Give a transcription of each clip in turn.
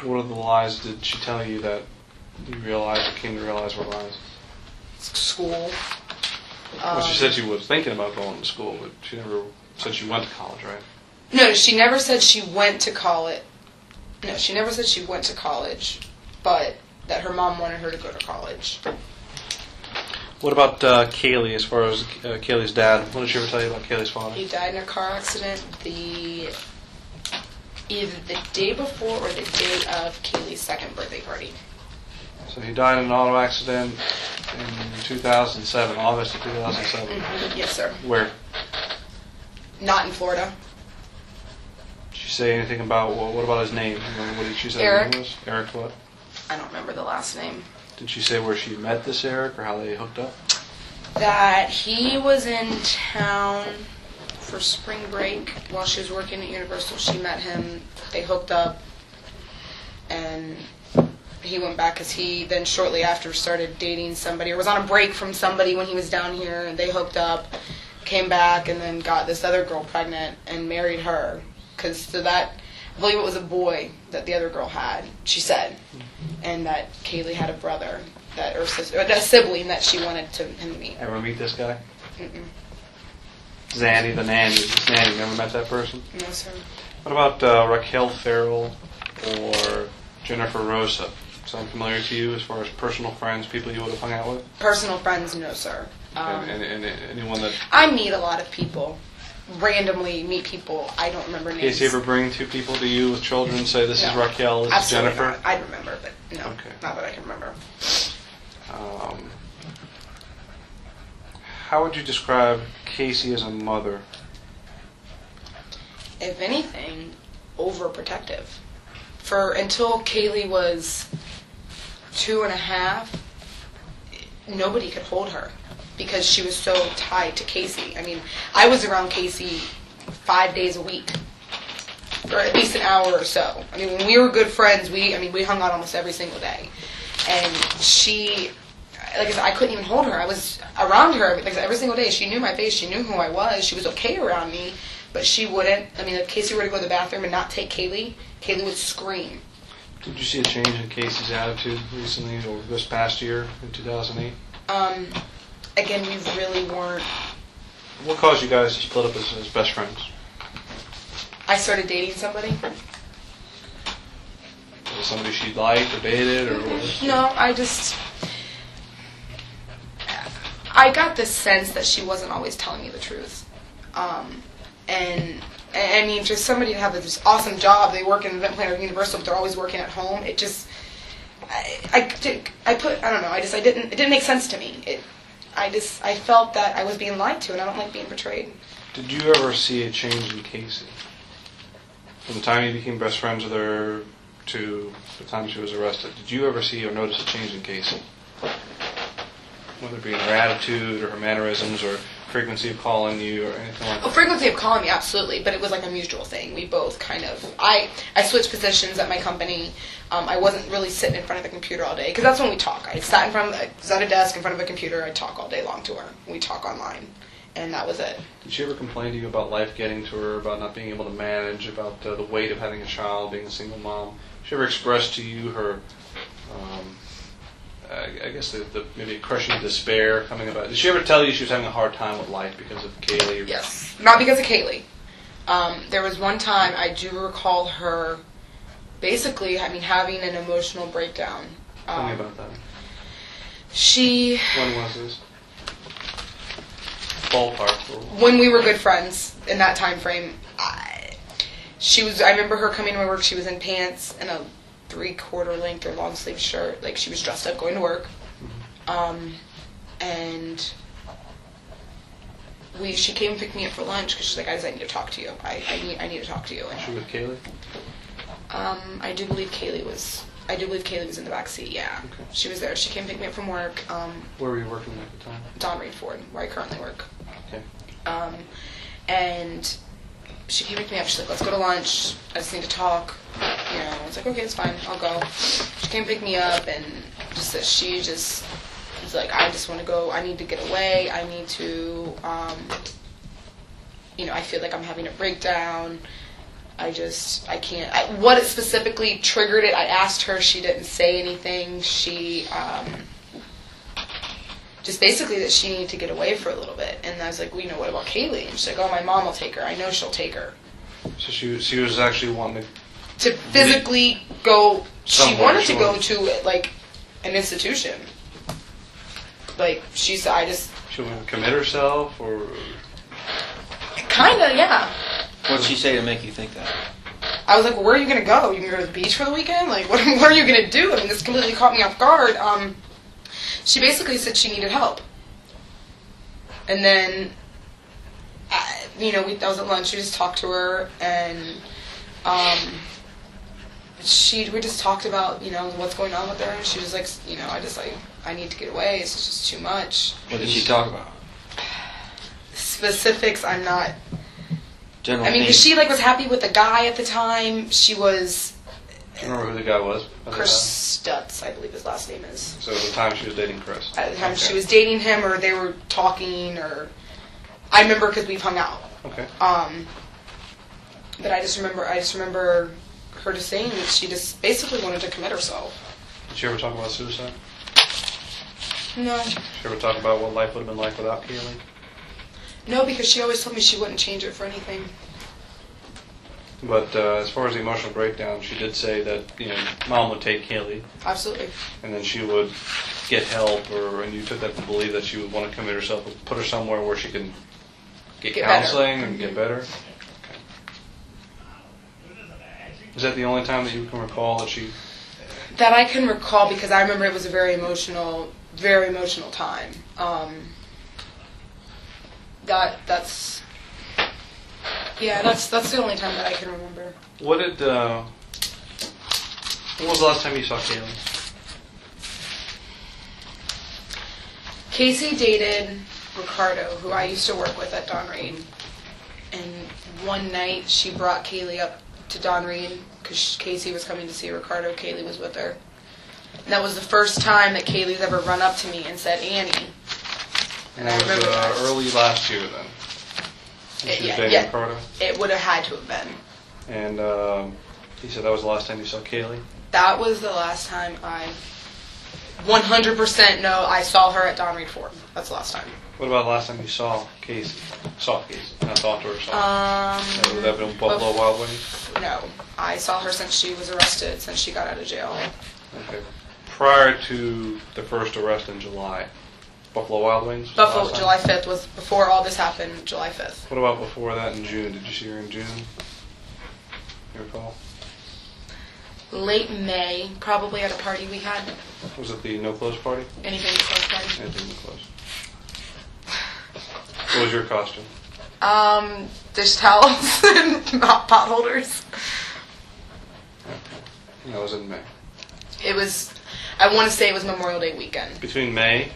What are the lies did she tell you that you realized or came to realize were lies? School. Well, she said she was thinking about going to school, but she never said she went to college, right? No, she never said she went to college. No, she never said she went to college, but that her mom wanted her to go to college. What about Kaylee, as far as Kaylee's dad? What did she ever tell you about Kaylee's father? He died in a car accident either the day before or the day of Kaylee's second birthday party. So he died in an auto accident in 2007, August of 2007. Mm-hmm. Yes, sir. Where? Not in Florida. Did she say anything about, what about his name? What did she say Eric. his name was? Eric what? I don't remember the last name. Did she say where she met this Eric or how they hooked up? That he was in town for spring break while she was working at Universal. She met him, they hooked up, and he went back because he then shortly after started dating somebody or was on a break from somebody when he was down here, and they hooked up, came back, and then got this other girl pregnant and married her. I believe it was a boy that the other girl had, she said, and that Kaylee had a brother, or a sibling that she wanted him to meet. Ever meet this guy? Mm-mm. Zanny the nanny. This nanny, never met that person? No, sir. What about Raquel Farrell or Jennifer Rosa? Sound familiar to you as far as personal friends, people you would have hung out with? Personal friends, no, sir. And anyone that... I meet a lot of people. Randomly meet people. I don't remember names. Casey ever bring two people to you with children and say, this is Raquel, this is Jennifer? Not. I remember, but no. Okay. Not that I can remember. How would you describe Casey as a mother? If anything, overprotective. Until Kaylee was 2.5, nobody could hold her because she was so tied to Casey. I mean, I was around Casey 5 days a week, or at least an hour or so. I mean, when we were good friends, we hung out almost every single day. And she, like I said, I couldn't even hold her. I was around her like every single day. She knew my face. She knew who I was. She was okay around me, but she wouldn't. I mean, if Casey were to go to the bathroom and not take Kaylee, Kaylee would scream. Did you see a change in Casey's attitude recently or this past year in 2008? Again, we really weren't. What caused you guys to split up as best friends? I started dating somebody. Was it somebody she liked or dated or what? No, I got the sense that she wasn't always telling me the truth. And I mean, just somebody to have this awesome job, they work in event planner at Universal, but they're always working at home. It just, it didn't make sense to me. I felt that I was being lied to, and I don't like being betrayed. Did you ever see a change in Casey? From the time you became best friends with her to the time she was arrested, did you ever see or notice a change in Casey? Whether it be in her attitude or her mannerisms or frequency of calling you or anything like that? Well, frequency of calling me, absolutely, but it was like a mutual thing. We both kind of, I switched positions at my company. I wasn't really sitting in front of the computer all day, because that's when we talk. I was at a desk in front of a computer. I'd talk all day long to her. We talk online, and that was it. Did she ever complain to you about life getting to her, about not being able to manage, about the weight of having a child, being a single mom? Did she ever express to you her, I guess, maybe a crushing despair coming about? Did she ever tell you she was having a hard time with life because of Kaylee? Yes. Not because of Kaylee. There was one time I do recall her basically, having an emotional breakdown. Tell me about that. When was this? Ballpark. When we were good friends in that time frame. I remember her coming to my work. She was in pants and a 3/4 length or long sleeve shirt. Like, she was dressed up going to work. And she came and picked me up for lunch because she's like, I need to talk to you. I need to talk to you. And, was she with Kaylee? I do believe Kaylee was in the back seat, yeah. Okay. She was there. She came pick me up from work. Where were you working at the time? Don Reed Ford, where I currently work. Okay. And she came pick me up. She's like, let's go to lunch. I just need to talk. I was like, okay, it's fine. I'll go. She came pick me up, and just that she was like, I just want to go. I need to get away. I need to, I feel like I'm having a breakdown. I can't. What it specifically triggered it, I asked her. She didn't say anything. She just basically that she needed to get away for a little bit. And I was like, well, what about Kaylee? And she's like, oh, my mom will take her. I know she'll take her. So she was actually wanting to physically go. She wanted to go to to like an institution. Like she wanted to commit herself, or kind of, yeah. What did she say to make you think that? I was like, well, where are you going to go? You going to go to the beach for the weekend? Like, what are you going to do? I mean, this completely caught me off guard. She basically said she needed help. And then, that was at lunch. We just talked to her, and we just talked about, what's going on with her. And she was like, I need to get away. It's just too much. What did she talk about? Specifics, I'm not... General because she was happy with the guy at the time. She was. Do you remember who the guy was? Chris Stutz, I believe his last name is. So at the time she was dating Chris. At the time she was dating him, or they were talking, or I remember because we've hung out. Okay. But I just remember her just saying that she just basically wanted to commit herself. Did she ever talk about suicide? No. Did she ever talk about what life would have been like without Kaylee? No, because she always told me she wouldn't change it for anything. But as far as the emotional breakdown, she did say that Mom would take Kaylee. Absolutely. And then she would get help, and you took that to believe that she would want to commit herself, put her somewhere where she can get counseling and get better. Okay. Is that the only time that you can recall that she? That I can recall, because I remember it was a very emotional time. That's the only time that I can remember. When was the last time you saw Kaylee? Casey dated Ricardo, who I used to work with at Don Reed. And one night she brought Kaylee up to Don Reed because Casey was coming to see Ricardo. Kaylee was with her. And that was the first time that Kaylee's ever run up to me and said, Annie. And that was early last year then? Ricardo? It would have had to have been. And he said that was the last time you saw Kaylee? That was the last time I 100% know I saw her at Don Reed Ford. That's the last time. What about the last time you saw Casey? Not talked to her. Would that have been Buffalo Wild Wings? No. I saw her since she was arrested, since she got out of jail. Okay. Prior to the first arrest in July, Buffalo Wild Wings? Buffalo, July 5th was before all this happened, July 5th. What about before that in June? Did you see her in June? You recall? Late May, probably at a party we had. Was it the No Clothes party? Anything but clothes party. Anything but clothes. What was your costume? Dish towels and pot holders. Okay. That was in May. It was, I want to say it was Memorial Day weekend. Between May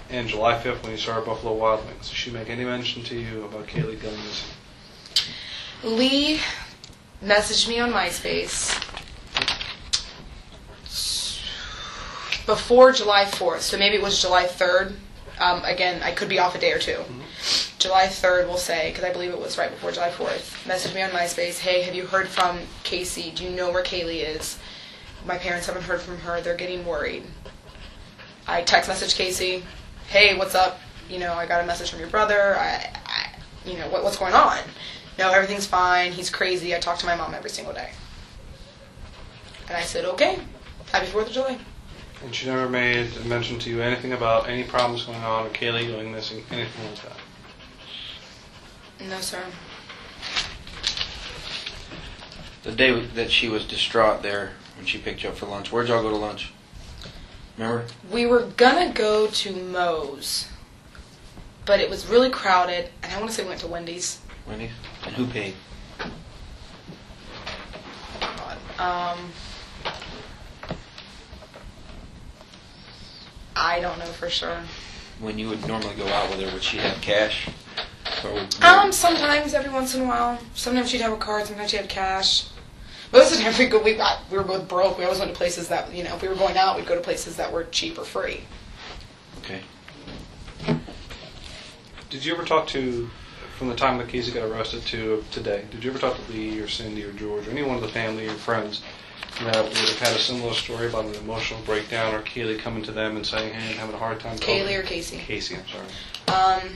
and July 5th when you saw Buffalo Wild Wings, did she make any mention to you about Kaylee going missing? Lee messaged me on MySpace before July 4th, so maybe it was July 3rd. Again, I could be off a day or two. Mm-hmm. July 3rd, we'll say, because I believe it was right before July 4th. Messaged me on MySpace, hey, have you heard from Casey? Do you know where Kaylee is? My parents haven't heard from her. They're getting worried. I text message Casey, hey, what's up? I got a message from your brother. What's going on? No, everything's fine. He's crazy. I talk to my mom every single day. And I said, okay, happy 4th of July. And she never made a mention to you anything about any problems going on, or Kaylee going missing, anything like that? No, sir. The day that she was distraught there, when she picked you up for lunch, where'd y'all go to lunch? Remember? We were gonna go to Moe's, but it was really crowded, and I want to say we went to Wendy's. Wendy's? And who paid? I don't know for sure. When you would normally go out with her, would she have cash? Sometimes, every once in a while. Sometimes she'd have a card, sometimes she'd have cash. Most of the time we were both broke. We always went to places that, if we were going out, we'd go to places that were cheap or free. Okay. Did you ever talk to from the time that Casey got arrested to today, did you ever talk to Lee or Cindy or George or any one of the family or friends that would have had a similar story about an emotional breakdown or Kaylee coming to them and saying, hey, I'm having a hard time talking? Kaylee or Casey? Casey, I'm sorry.